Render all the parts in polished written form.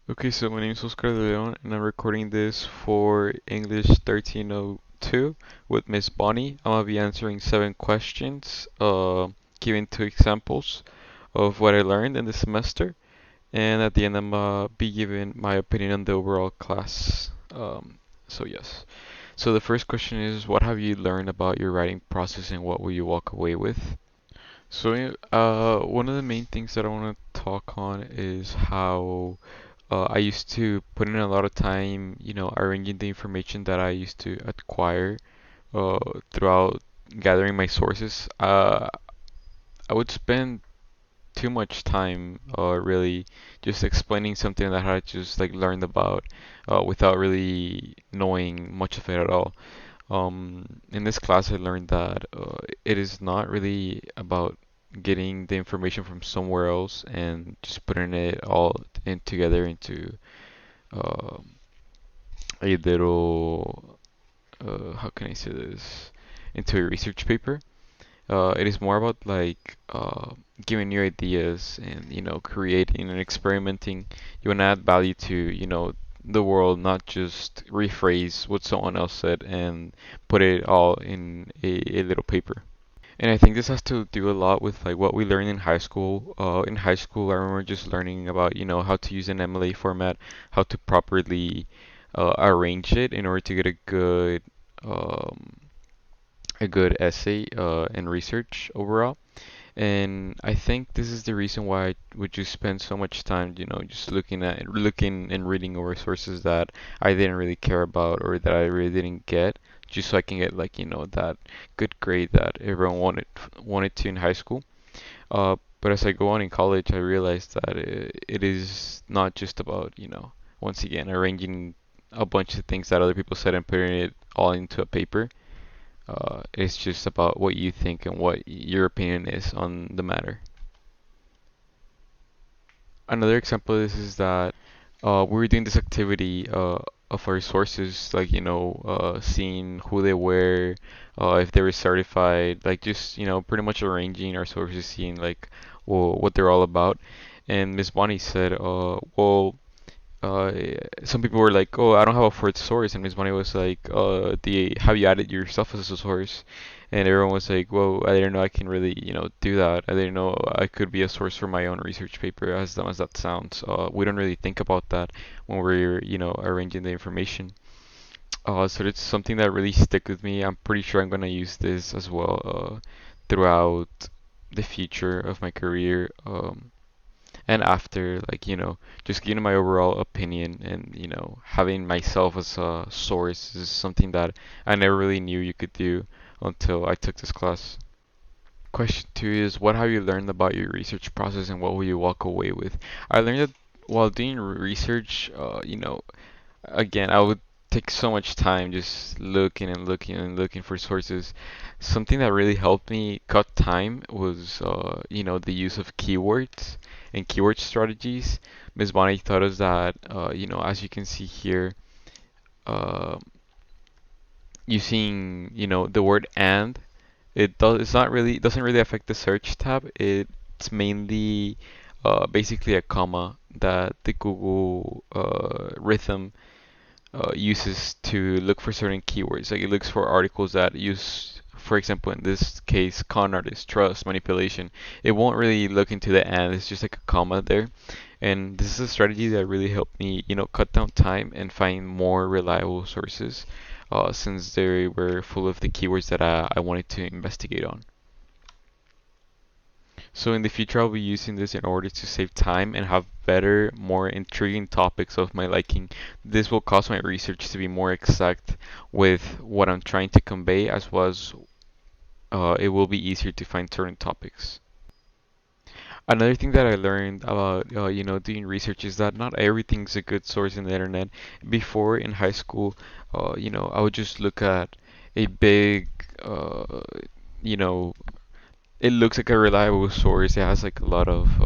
Okay, so my name is Oscar de Leon, and I'm recording this for English 1302 with Miss Bonnie. I'm gonna be answering 7 questions, giving 2 examples of what I learned in the semester, and at the end, I'm gonna be giving my opinion on the overall class. So yes. So the first question is, what have you learned about your writing process, and what will you walk away with? So, one of the main things that I want to talk on is how I used to put in a lot of time, arranging the information that I used to acquire uh, throughout gathering my sources. I would spend too much time really just explaining something that I had just like learned about without really knowing much of it at all. In this class, I learned that it is not really about getting the information from somewhere else and just putting it all in together into um a little, how can I say this, into a research paper. It is more about like giving you ideas and creating and experimenting. You want to add value to the world, not just rephrase what someone else said and put it all in a little paper. And I think this has to do a lot with like what we learned in high school. In high school, I remember just learning about how to use an MLA format, how to properly arrange it in order to get um, a good essay and research overall. And I think this is the reason why I would just spend so much time, just looking and reading over sources that I didn't really care about or that I really didn't get, just so I can get like, that good grade that everyone wanted to in high school. But as I go on in college, I realized that it is not just about, once again, arranging a bunch of things that other people said and putting it all into a paper. It's just about what you think and what your opinion is on the matter. Another example of this is that we were doing this activity of our sources, like, seeing who they were, if they were certified, like just, pretty much arranging our sources, seeing like what they're all about. And Miss Bonnie said, well, uh, some people were like, "Oh, I don't have a fourth source," and Miss Bonnie was like, have you added yourself as a source?" And everyone was like, "Whoa, I didn't know I can really, do that. I didn't know I could be a source for my own research paper." As dumb as that sounds, we don't really think about that when we're, arranging the information. So it's something that really stick with me. I'm pretty sure I'm gonna use this as well, throughout the future of my career. And after, like, just giving my overall opinion and, having myself as a source is something that I never really knew you could do until I took this class. Question two is, what have you learned about your research process and what will you walk away with? I learned that while doing research, again, I would take so much time just looking and looking and looking for sources. Something that really helped me cut time was, the use of keywords and keyword strategies. Ms. Bonnie taught us that, as you can see here, uh, using, the word and, it's not really, it doesn't really affect the search tab. It's mainly, basically a comma that the Google rhythm uses to look for certain keywords. Like it looks for articles that use, for example, in this case, con artist, trust, manipulation. It won't really look into the end. It's just like a comma there. And this is a strategy that really helped me, cut down time and find more reliable sources, since they were full of the keywords that I wanted to investigate on. So in the future, I'll be using this in order to save time and have better, more intriguing topics of my liking. This will cause my research to be more exact with what I'm trying to convey, as well as it will be easier to find certain topics. Another thing that I learned about, doing research is that not everything's a good source in the internet. Before in high school, I would just look at a big, you know, it looks like a reliable source. It has like a lot of,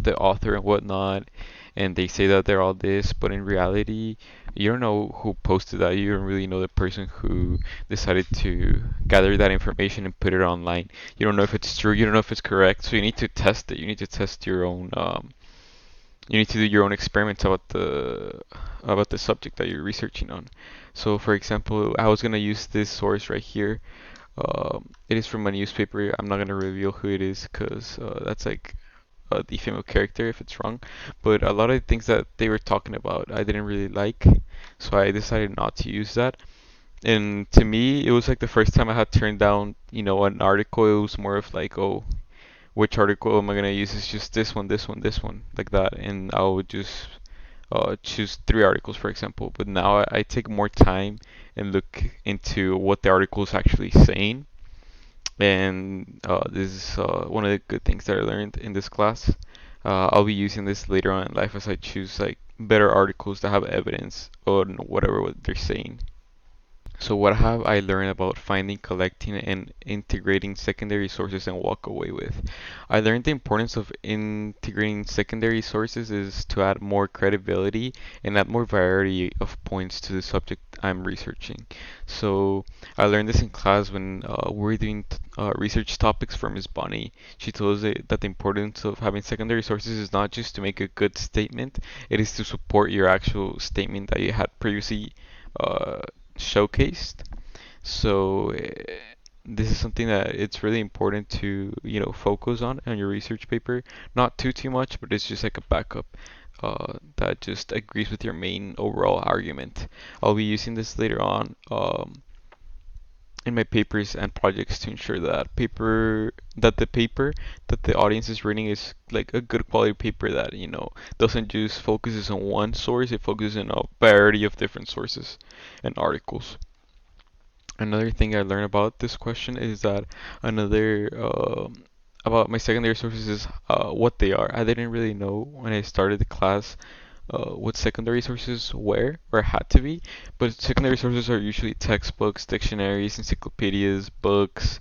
the author and whatnot, and they say that they're all this, but in reality, you don't know who posted that. You don't really know the person who decided to gather that information and put it online. You don't know if it's true. You don't know if it's correct. So you need to test it. You need to test your own, you need to do your own experiments about the subject that you're researching on. So, for example, I was gonna use this source right here. It is from a newspaper. I'm not gonna reveal who it is because that's like the female character if it's wrong. But a lot of the things that they were talking about, I didn't really like, so I decided not to use that. And to me, it was like the first time I had turned down, an article. It was more of like, oh, which article am I gonna use? It's just this one, like that, and I would just choose three articles, for example. But now I take more time and look into what the article is actually saying, and this is one of the good things that I learned in this class. I'll be using this later on in life as I choose like better articles that have evidence on whatever what they're saying. So what have I learned about finding, collecting, and integrating secondary sources and walk away with? I learned the importance of integrating secondary sources is to add more credibility and add more variety of points to the subject I'm researching. So I learned this in class when we were doing research topics for Miss Bonnie. She told us that the importance of having secondary sources is not just to make a good statement, it is to support your actual statement that you had previously uh, showcased. So this is something that it's really important to, focus on your research paper. Not too much, but it's just like a backup that just agrees with your main overall argument. I'll be using this later on in my papers and projects to ensure that the paper that the audience is reading is like a good quality paper that, doesn't just focuses on one source, it focuses on a variety of different sources and articles. Another thing I learned about this question is that another about my secondary sources is what they are. I didn't really know when I started the class what secondary sources were or had to be, but secondary sources are usually textbooks, dictionaries, encyclopedias, books,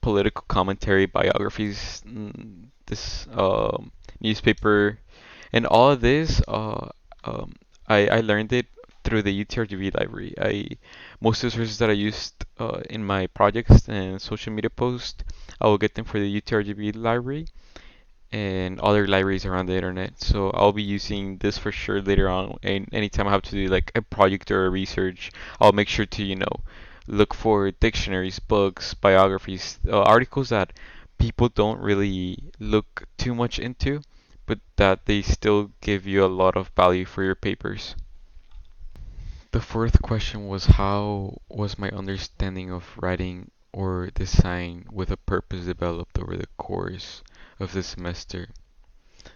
political commentary, biographies, this newspaper, and all of this. I learned it through the UTRGV library. Most of the sources that I used in my projects and social media posts, I will get them for the UTRGV library and other libraries around the internet. So I'll be using this for sure later on. And anytime I have to do like a project or a research, I'll make sure to, look for dictionaries, books, biographies, articles that people don't really look too much into, but that they still give you a lot of value for your papers. The fourth question was how was my understanding of writing or design with a purpose developed over the course of the semester?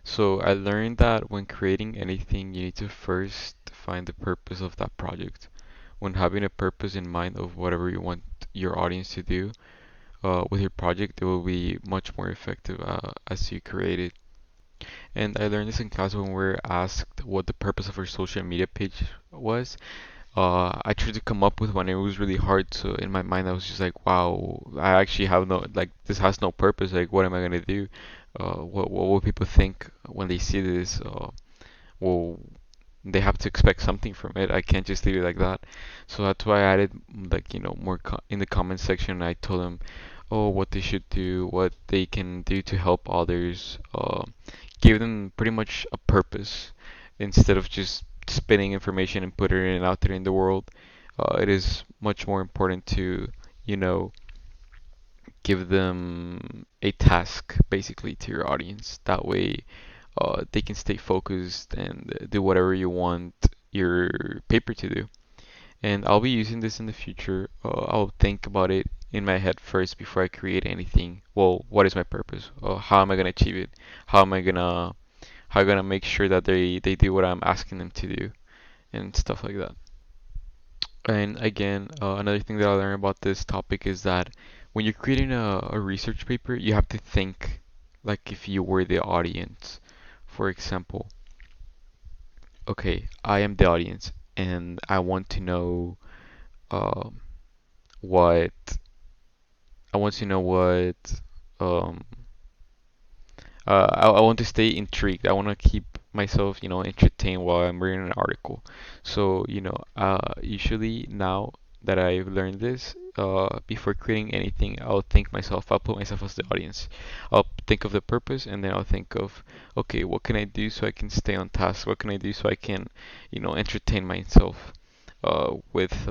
So I learned that when creating anything, you need to first find the purpose of that project. When having a purpose in mind of whatever you want your audience to do with your project, it will be much more effective as you create it. And I learned this in class when we were asked what the purpose of our social media page was. I tried to come up with one. It was really hard. So in my mind, I was just like, "Wow, I actually have no like this has no purpose. Like, what am I gonna do? What will people think when they see this? Well, they have to expect something from it. I can't just leave it like that." So that's why I added like more in the comment section. I told them, oh, what they should do, what they can do to help others. Give them pretty much a purpose instead of just spinning information and putting it out there in the world. It is much more important to, you know, give them a task basically to your audience. That way, they can stay focused and do whatever you want your paper to do. And I'll be using this in the future. I'll think about it in my head first before I create anything. Well, what is my purpose? How am I gonna achieve it? How am I gonna make sure that they do what I'm asking them to do and stuff like that. And again, another thing that I learned about this topic is that when you're creating a research paper, you have to think like if you were the audience. For example, okay, I am the audience and I want to know um, what I want to know what um, I want to stay intrigued. I want to keep myself, entertained while I'm reading an article. So, usually now that I've learned this. Before creating anything, I'll put myself as the audience. I'll think of the purpose, and then I'll think of, okay, what can I do so I can stay on task? What can I do so I can, entertain myself with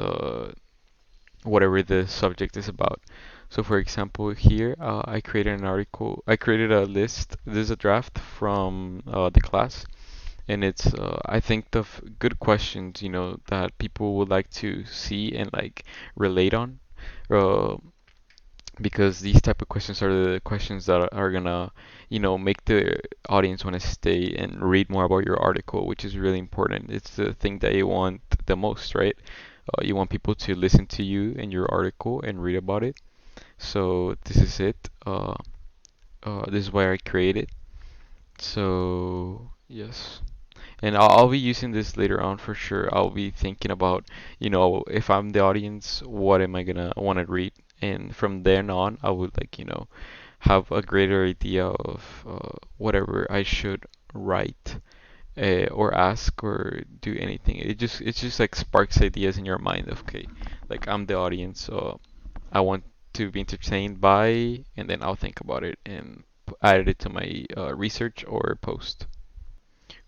whatever the subject is about. So for example, here I created a list, this is a draft from the class, and it's I think of good questions, that people would like to see and like relate on, uh, because these type of questions are the questions that are gonna, make the audience want to stay and read more about your article, which is really important. It's the thing that you want the most, right? You want people to listen to you and your article and read about it. So this is it. This is why I created. So yes. And I'll be using this later on for sure. I'll be thinking about, if I'm the audience, what am I gonna want to read? And from then on, I would like, have a greater idea of whatever I should write or ask or do anything. It's just like sparks ideas in your mind of, okay, like I'm the audience, so I want to be entertained by, and then I'll think about it and add it to my research or post.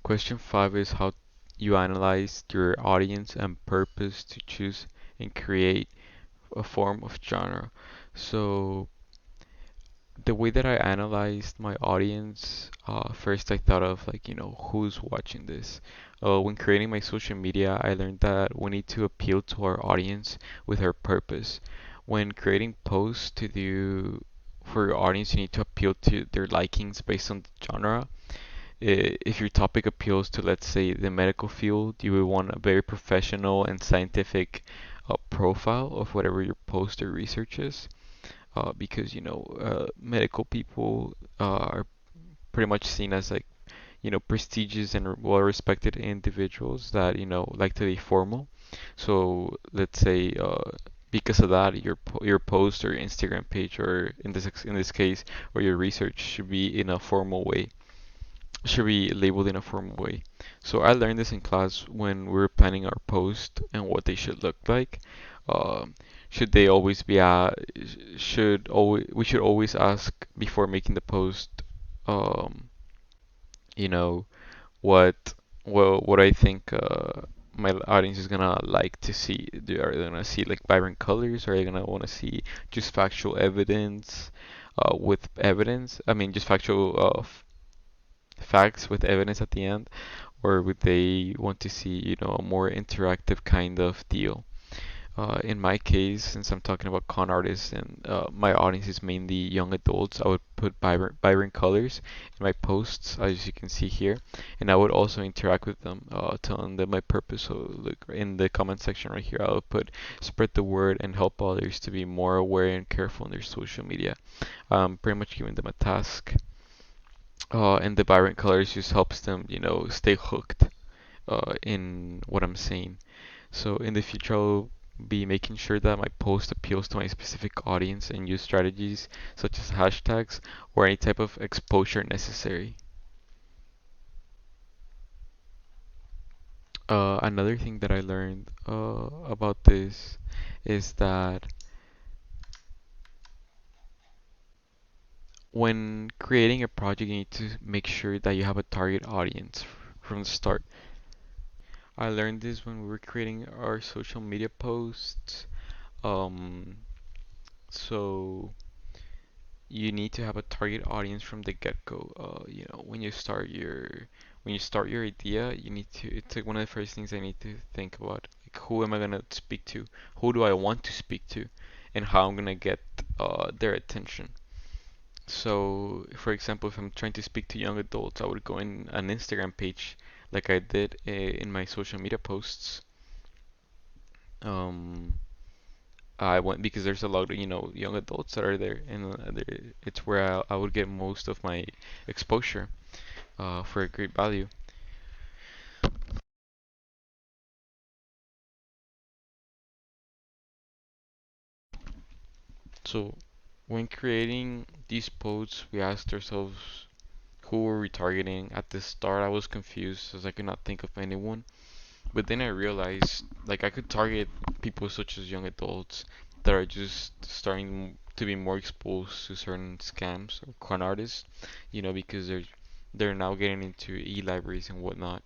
Question 5 is how you analyze your audience and purpose to choose and create a form of genre. So the way that I analyzed my audience, first I thought of like, who's watching this. When creating my social media, I learned that we need to appeal to our audience with our purpose. When creating posts to do for your audience, you need to appeal to their likings based on the genre. If your topic appeals to, let's say, the medical field, you would want a very professional and scientific profile of whatever your post or research is, because medical people are pretty much seen as like prestigious and well-respected individuals that like to be formal. So let's say because of that, your post or Instagram page, or in this case, or your research should be in a formal way, should be labeled in a formal way. So I learned this in class when we were planning our post and what they should look like. Um, should they always be should always we should always ask before making the post, um, you know, what what I think my audience is gonna like to see. Are they gonna see like vibrant colors? Or are they gonna want to see just factual evidence with evidence? I mean, just factual facts with evidence at the end, or would they want to see, a more interactive kind of deal? In my case, since I'm talking about con artists and my audience is mainly young adults, I would put vibrant colors in my posts, as you can see here, and I would also interact with them, telling them my purpose. So look in the comment section right here, I would put spread the word and help others to be more aware and careful in their social media. Pretty much giving them a task. And the vibrant colors just helps them, stay hooked in what I'm saying. So in the future, I'll be making sure that my post appeals to my specific audience and use strategies such as hashtags or any type of exposure necessary. Another thing that I learned about this is that when creating a project, you need to make sure that you have a target audience from the start. I learned this when we were creating our social media posts. Um, so you need to have a target audience from the get-go. When you start your idea, you need to. It's like one of the first things I need to think about. Like, who am I gonna speak to? Who do I want to speak to? And how I'm gonna get their attention. So, for example, if I'm trying to speak to young adults, I would go in an Instagram page like I did in my social media posts. Um, I went because there's a lot of young adults that are there, and it's where I would get most of my exposure for a great value. So when creating these posts, we asked ourselves who were we targeting. At the start, I was confused as I could not think of anyone. But then I realized like I could target people such as young adults that are just starting to be more exposed to certain scams or con artists, because they're now getting into e-libraries and whatnot.